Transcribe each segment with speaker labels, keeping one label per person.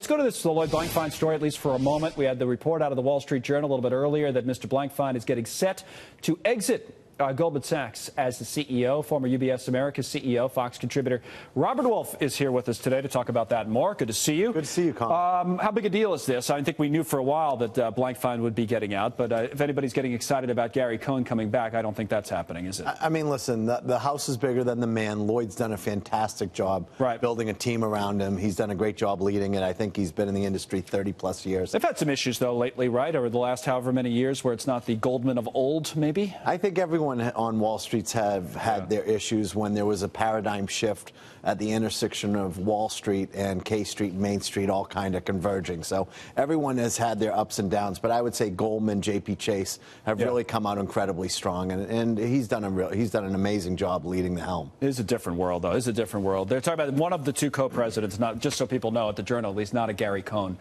Speaker 1: Let's go to the Lloyd Blankfein story, at least for a moment. We had the report out of the Wall Street Journal a little bit earlier that Mr. Blankfein is getting set to exit Goldman Sachs as the CEO. Former UBS America's CEO, Fox contributor Robert Wolf is here with us today to talk about that more. Good to see you.
Speaker 2: Good to see you, Colin.
Speaker 1: How big a deal is this? I think we knew for a while that Blankfein would be getting out, but if anybody's getting excited about Gary Cohn coming back, I don't think that's happening, is it?
Speaker 2: I mean, listen, the house is bigger than the man. Lloyd's done a fantastic job building a team around him. He's done a great job leading it. I think he's been in the industry 30-plus years.
Speaker 1: They've had some issues, though, lately, right, over the last however many years where it's not the Goldman of old, maybe?
Speaker 2: I think everyone on Wall Street have had their issues when there was a paradigm shift at the intersection of Wall Street and K Street and Main Street all kind of converging. So everyone has had their ups and downs, but I would say Goldman, JP Chase have really come out incredibly strong, and he's done an amazing job leading the helm.
Speaker 1: It is a different world, though. It's a different world. They're talking about one of the two co-presidents, not just so people know at the Journal, at least not a Gary Cohn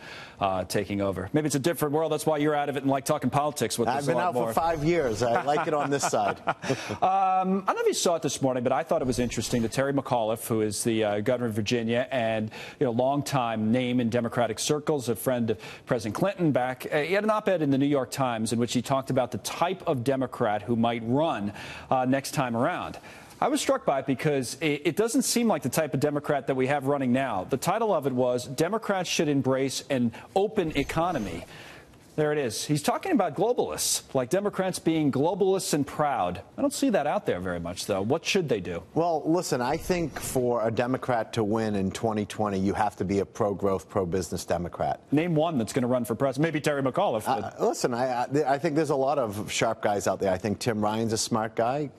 Speaker 1: taking over. Maybe it's a different world. That's why you're out of it and like talking politics with us.
Speaker 2: I've been out for 5 years. I like it on this side.
Speaker 1: I don't know if you saw it this morning, but I thought it was interesting that Terry McAuliffe, who is the governor of Virginia and longtime name in Democratic circles, a friend of President Clinton back, he had an op-ed in the New York Times in which he talked about the type of Democrat who might run next time around. I was struck by it because it doesn't seem like the type of Democrat that we have running now. The title of it was, Democrats Should Embrace an Open Economy. There it is. He's talking about globalists, like Democrats being globalists and proud. I don't see that out there very much, though. What should they do?
Speaker 2: Well, listen, I think for a Democrat to win in 2020, you have to be a pro-growth, pro-business Democrat.
Speaker 1: Name one that's going to run for president. Maybe Terry McAuliffe.
Speaker 2: Listen, I think there's a lot of sharp guys out there. I think Tim Ryan's a smart guy.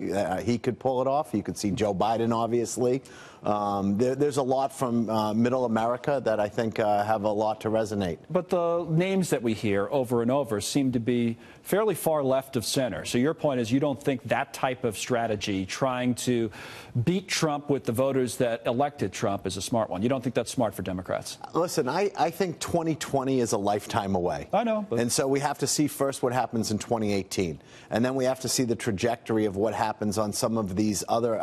Speaker 2: He could pull it off. You could see Joe Biden, obviously. There's a lot from middle America that I think have a lot to resonate.
Speaker 1: But the names that we hear over and over seem to be fairly far left of center. So your point is you don't think that type of strategy, trying to beat Trump with the voters that elected Trump, is a smart one. You don't think that's smart for Democrats?
Speaker 2: Listen, I think 2020 is a lifetime away.
Speaker 1: I know.
Speaker 2: And so we have to see first what happens in 2018. And then we have to see the trajectory of what happens on some of these other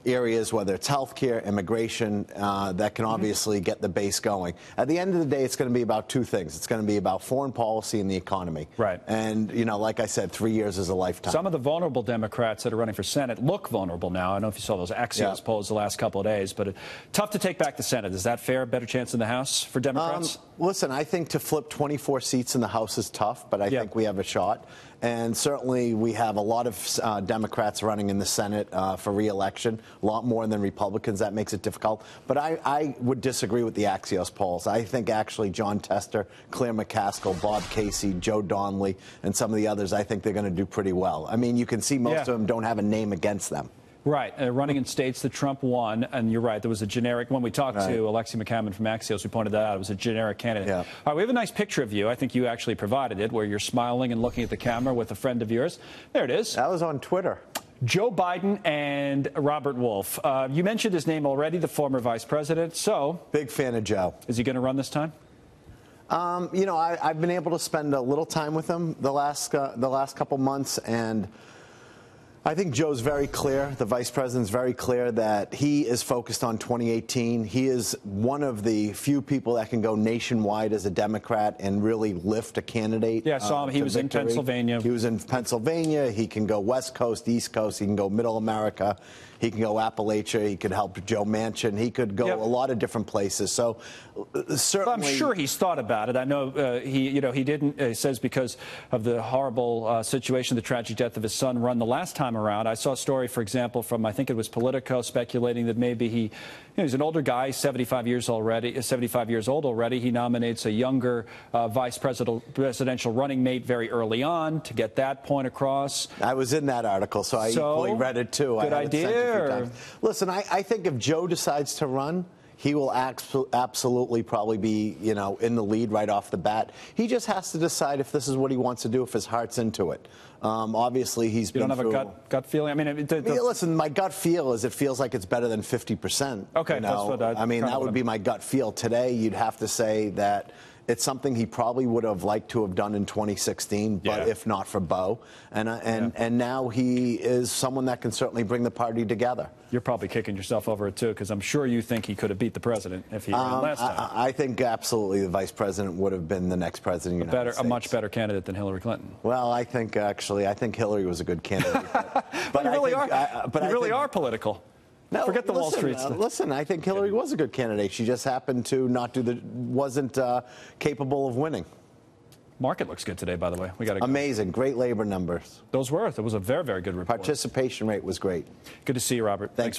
Speaker 2: areas, whether it's healthcare, immigration, that can obviously get the base going. At the end of the day, it's going to be about two things. It's going to be about foreign policy and the economy.
Speaker 1: Right.
Speaker 2: And, like I said, 3 years is a lifetime.
Speaker 1: Some of the vulnerable Democrats that are running for Senate look vulnerable now. I don't know if you saw those Axios polls the last couple of days, but tough to take back the Senate. Is that fair? Better chance in the House for Democrats?
Speaker 2: Listen, I think to flip 24 seats in the House is tough, but I think we have a shot. And certainly we have a lot of Democrats running in the Senate for re-election, a lot more than Republicans. That makes it difficult. But I would disagree with the Axios polls. I think actually John Tester, Claire McCaskill, Bob Casey, Joe Donnelly, and some of the others, I think they're going to do pretty well. I mean, you can see most of them don't have a name against them.
Speaker 1: Right. Running in states that Trump won, and you're right, there was a generic, when we talked to Alexi McCammon from Axios, we pointed that out, it was a generic candidate. All right, we have a nice picture of you. I think you actually provided it, where you're smiling and looking at the camera with a friend of yours. There it is.
Speaker 2: That was on Twitter.
Speaker 1: Joe Biden and Robert Wolf. You mentioned his name already, the former vice president. So,
Speaker 2: big fan of Joe.
Speaker 1: Is he going to run this time?
Speaker 2: I've been able to spend a little time with him the last couple months, and I think Joe's very clear, the vice president's very clear that he is focused on 2018. He is one of the few people that can go nationwide as a Democrat and really lift a candidate.
Speaker 1: Yeah, I saw him. He was in Pennsylvania.
Speaker 2: He was in Pennsylvania. He can go West Coast, East Coast. He can go Middle America. He can go Appalachia. He could help Joe Manchin. He could go a lot of different places. So certainly,
Speaker 1: I'm sure he's thought about it. I know he didn't. He says because of the horrible situation, the tragic death of his son, run the last time around. I saw a story, for example, from I think it was Politico, speculating that maybe he's an older guy, 75 years old already. He nominates a younger presidential running mate very early on to get that point across.
Speaker 2: I was in that article, so I equally read it too.
Speaker 1: Good idea.
Speaker 2: Listen, I think if Joe decides to run, he will absolutely probably be, in the lead right off the bat. He just has to decide if this is what he wants to do, if his heart's into it. Obviously, he's been
Speaker 1: through... You don't have a gut feeling? I mean,
Speaker 2: listen, my gut feel is it feels like it's better than 50%.
Speaker 1: Okay, that's what
Speaker 2: I mean, that would be my gut feel. Today, you'd have to say that it's something he probably would have liked to have done in 2016, but if not for Bo. And now he is someone that can certainly bring the party together.
Speaker 1: You're probably kicking yourself over it, too, because I'm sure you think he could have beat the president if he ran last time.
Speaker 2: I think absolutely the vice president would have been the next president of the United States.
Speaker 1: A much better candidate than Hillary Clinton.
Speaker 2: Well, I think Hillary was a good candidate.
Speaker 1: But you really are political.
Speaker 2: No,
Speaker 1: forget the Wall Street stuff.
Speaker 2: Listen, I think Hillary was a good candidate. She just happened to wasn't capable of winning.
Speaker 1: Market looks good today, by the way. We got to
Speaker 2: amazing, great labor numbers.
Speaker 1: It was a very, very good report.
Speaker 2: Participation rate was great.
Speaker 1: Good to see you, Robert.
Speaker 2: Thanks.